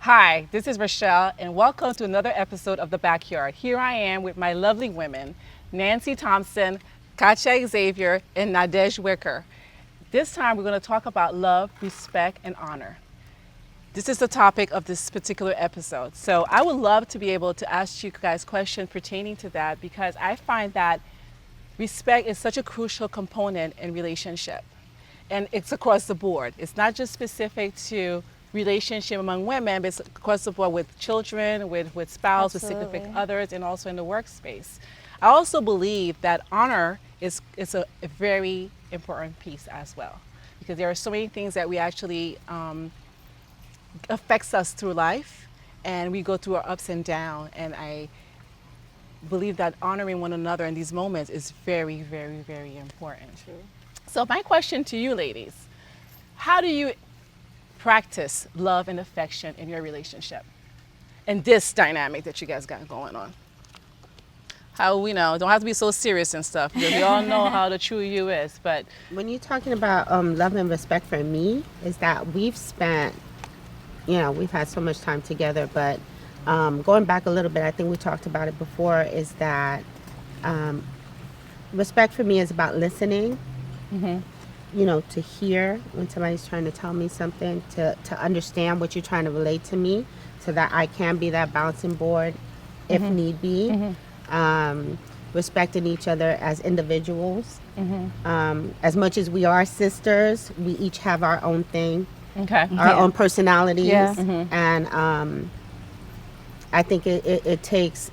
Hi, this is Rochelle, and welcome to another episode of The Backyard. Here I am with my lovely women, Nancy Thompson, Katja Xavier, and Nadej Wicker. This time we're going to talk about love, respect, and honor. This is the topic of this particular episode. So I would love to be able to ask you guys questions pertaining to that because I find that respect is such a crucial component in relationship. And it's across the board. It's not just specific to relationship among women, but it's across the board with children, with spouse, with significant others, and also in the workspace. I also believe that honor is a very important piece as well, because there are so many things that we actually affects us through life, and we go through our ups and downs. And I believe that honoring one another in these moments is very, very, very important. True. So my question to you ladies, how do you practice love and affection in your relationship and this dynamic that you guys got going on? How we know, don't have to be so serious and stuff, because we all know how the true you is, but when you're talking about love and respect, for me, is that we've spent, we've had so much time together, but going back a little bit, I think we talked about it before, is that respect for me is about listening. To hear when somebody's trying to tell me something, to understand what you're trying to relate to me, so that I can be that bouncing board if need be. Respecting each other as individuals. As much as we are sisters, we each have our own thing, our own personalities. Yeah. And I think it takes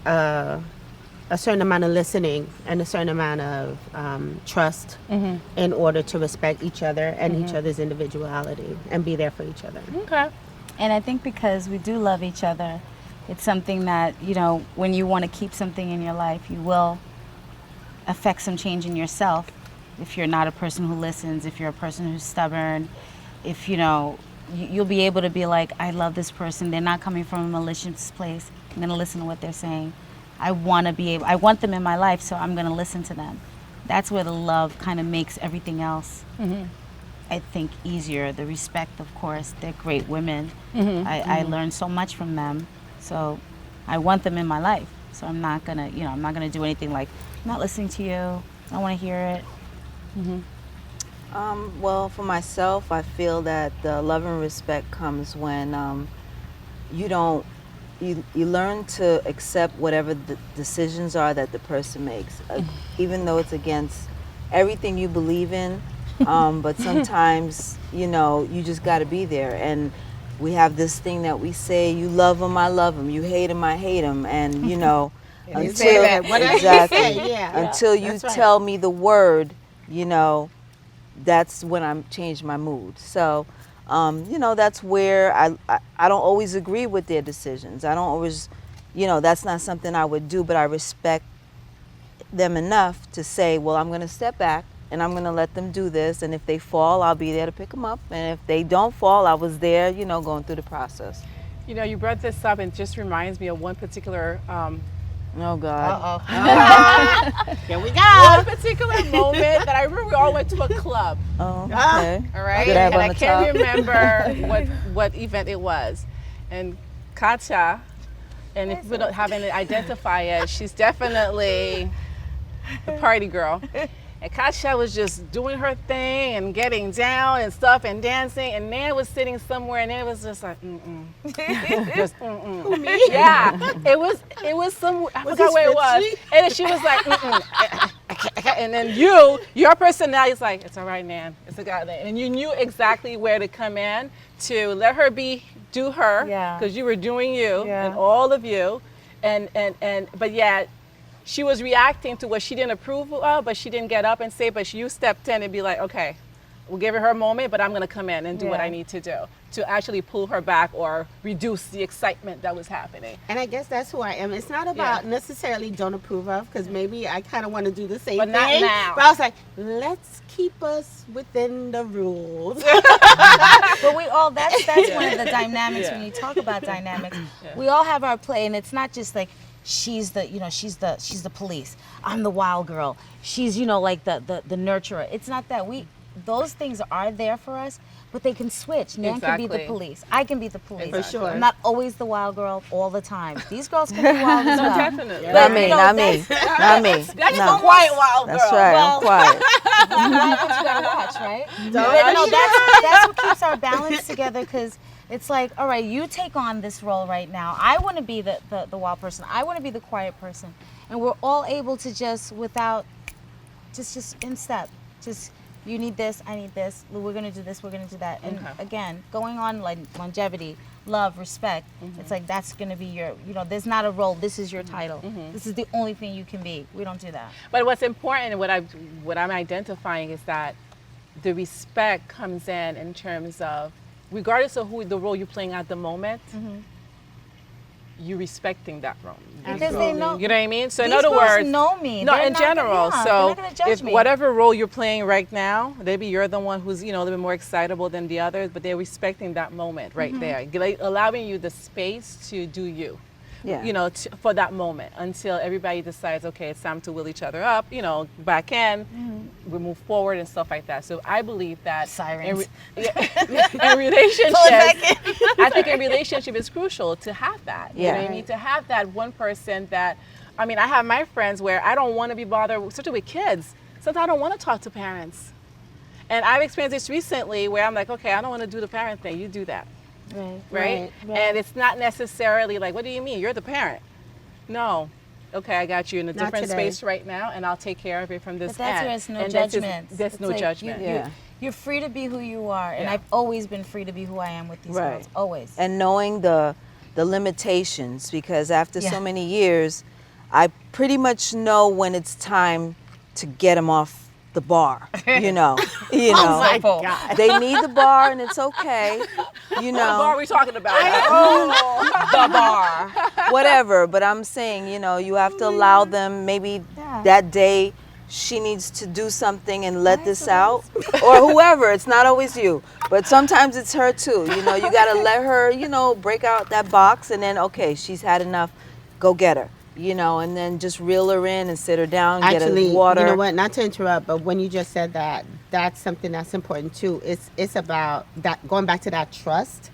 a certain amount of listening and a certain amount of trust in order to respect each other and each other's individuality and be there for each other. okay. And I think because we do love each other, it's something that, when you want to keep something in your life, you will affect some change in yourself. If you're not a person who listens, if you're a person who's stubborn, if, you'll be able to be like, I love this person. They're not coming from a malicious place. I'm going to listen to what they're saying. I want them in my life, so I'm going to listen to them. That's where the love kind of makes everything else, I think, easier. The respect, of course, they're great women. I learned so much from them, so I want them in my life. So I'm not going to, I'm not going to do anything like, I'm not listening to you, I don't want to hear it. Well, for myself, I feel that the love and respect comes when you learn to accept whatever the decisions are that the person makes, even though it's against everything you believe in. But sometimes, you just got to be there. And we have this thing that we say, you love them, I love them. You hate them, I hate them. And, until you tell me the word, that's when I'm changed my mood. So, that's where I don't always agree with their decisions. I don't always, that's not something I would do, but I respect them enough to say, well, I'm going to step back and I'm going to let them do this. And if they fall, I'll be there to pick them up. And if they don't fall, I was there, going through the process. You brought this up, and it just reminds me of one particular Oh, God. Here we go. one particular moment that I remember we all went to a club. Oh, okay. All right, Did I have and on I the can't top? remember what event it was. And Katja, and if we don't haven't identified it, she's definitely the party girl. And Katja was just doing her thing and getting down and stuff and dancing, and Nan was sitting somewhere, and it was just like just Who, me? Yeah, it was some, I forgot where it was, and then she was like and then your personality is like, it's all right, Nan, it's a guy, and you knew exactly where to come in to let her do her, because you were doing you and all of you, and but yet she was reacting to what she didn't approve of, but she didn't get up and say, but you stepped in and be like, okay, we'll give her a moment, but I'm going to come in and do what I need to do to actually pull her back or reduce the excitement that was happening. And I guess that's who I am. It's not about necessarily don't approve of, because maybe I kind of want to do the same But thing. not now. But I was like, let's keep us within the rules. But we all, that's one of the dynamics when you talk about dynamics. We all have our play, and it's not just like, she's the police. I'm the wild girl. She's, like the nurturer. It's not that. those things are there for us, but they can switch. Nan can be the Exactly. police. I can be the police. For sure. I'm not always the wild girl all the time. These girls can be wild as No, well. definitely. But, Not me, you know, not me, not me. That's no. a quiet wild girl. That's right. Well- I'm quiet. But you gotta watch, right? But no, that's what keeps our balance together, because it's like, all right, you take on this role right now. I want to be the wild person. I want to be the quiet person, and we're all able to just just in step. Just, you need this, I need this. We're gonna do this. We're gonna do that. And Okay. again, going on like longevity, love, respect. It's like that's gonna be your. There's not a role. This is your title. This is the only thing you can be. We don't do that. But what's important and what I'm identifying is that the respect comes in terms of, regardless of who the role you're playing at the moment, you respecting that role. Because they know. You know what I mean? So in These other girls words, know me. no, They're in not gonna- general. yeah, So they're not gonna judge if me. whatever role you're playing right now, maybe you're the one who's a little bit more excitable than the others, but they're respecting that moment right there, like, allowing you the space to do you. Yeah. For that moment until everybody decides, okay, it's time to wheel each other up, back in, we move forward and stuff like that. So I believe that Sirens. in relationships, I think in relationship it's crucial to have that. You know what I Yeah. mean? To have that one person that, I mean, I have my friends where I don't want to be bothered, especially with kids. Sometimes I don't want to talk to parents. And I've experienced this recently where I'm like, okay, I don't want to do the parent thing, you do that. Right. Right? Right. And it's not necessarily like, what do you mean? You're the parent. No. Okay, I got you in a Not different today. space right now, and I'll take care of it from this But that's end. where it's no And that's just- judgment. There's It's no like judgment. Yeah. You're free to be who you are, and Yeah. I've always been free to be who I am with these Right. girls. Always. And knowing the limitations, because after Yeah. so many years, I pretty much know when it's time to get them off the bar. You know. Oh my God. They need the bar, and it's okay. You What bar are know. we talking about? The bar. Whatever. But I'm saying, you have to allow them. Maybe Yeah. that day she needs to do something and let this out, or whoever. It's not always you, but sometimes it's her too. You gotta let her, break out that box, and then okay, she's had enough. Go get her. And then just reel her in and sit her down, Actually, get her water. you know what? Not to interrupt, but when you just said that, that's something that's important too. It's about that, going back to that trust.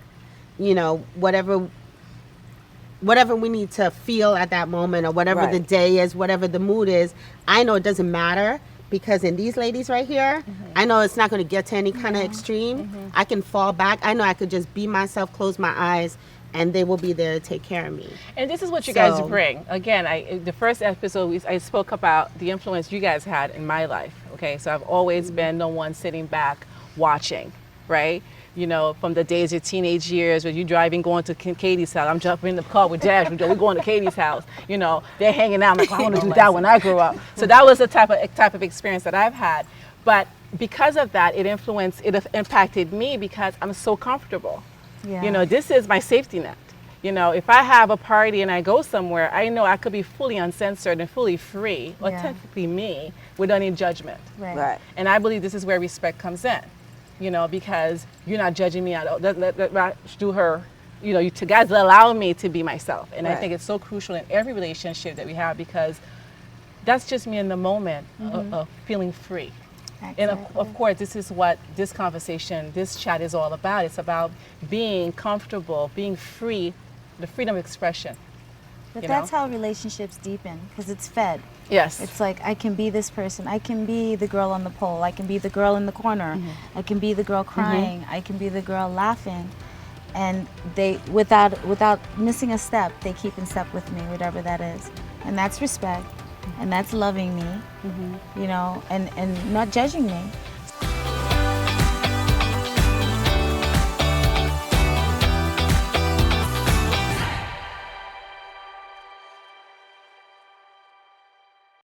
Whatever we need to feel at that moment, or whatever the Right. day is, whatever the mood is. I know it doesn't matter, because in these ladies right here, I know it's not going to get to any kind of extreme. I can fall back. I know I could just be myself, close my eyes, and they will be there to take care of me. And this is what you guys So- bring. Again, the first episode, I spoke about the influence you guys had in my life. Okay, so I've always been the one sitting back watching, right? From the days of your teenage years, when you're driving, going to Katie's house. I'm jumping in the car with Dash. We're going to Katie's house. They're hanging out. I'm like, I want to do that when I grow up. So that was the type of experience that I've had. But because of that, it impacted me because I'm so comfortable. Yeah. This is my safety net. If I have a party and I go somewhere, I know I could be fully uncensored and fully free, Yeah. authentically me, without any judgment. Right. And I believe this is where respect comes in, because you're not judging me out. Let do her. You guys allow me to be myself. And I Right. think it's so crucial in every relationship that we have, because that's just me in the moment of feeling free. And of course, this is what this conversation, this chat is all about. It's about being comfortable, being free, the freedom of expression. But you that's know? how relationships deepen, because it's fed. Yes. It's like, I can be this person. I can be the girl on the pole. I can be the girl in the corner. I can be the girl crying. I can be the girl laughing. And they, without missing a step, they keep in step with me, whatever that is. And that's respect. And that's loving me, and not judging me.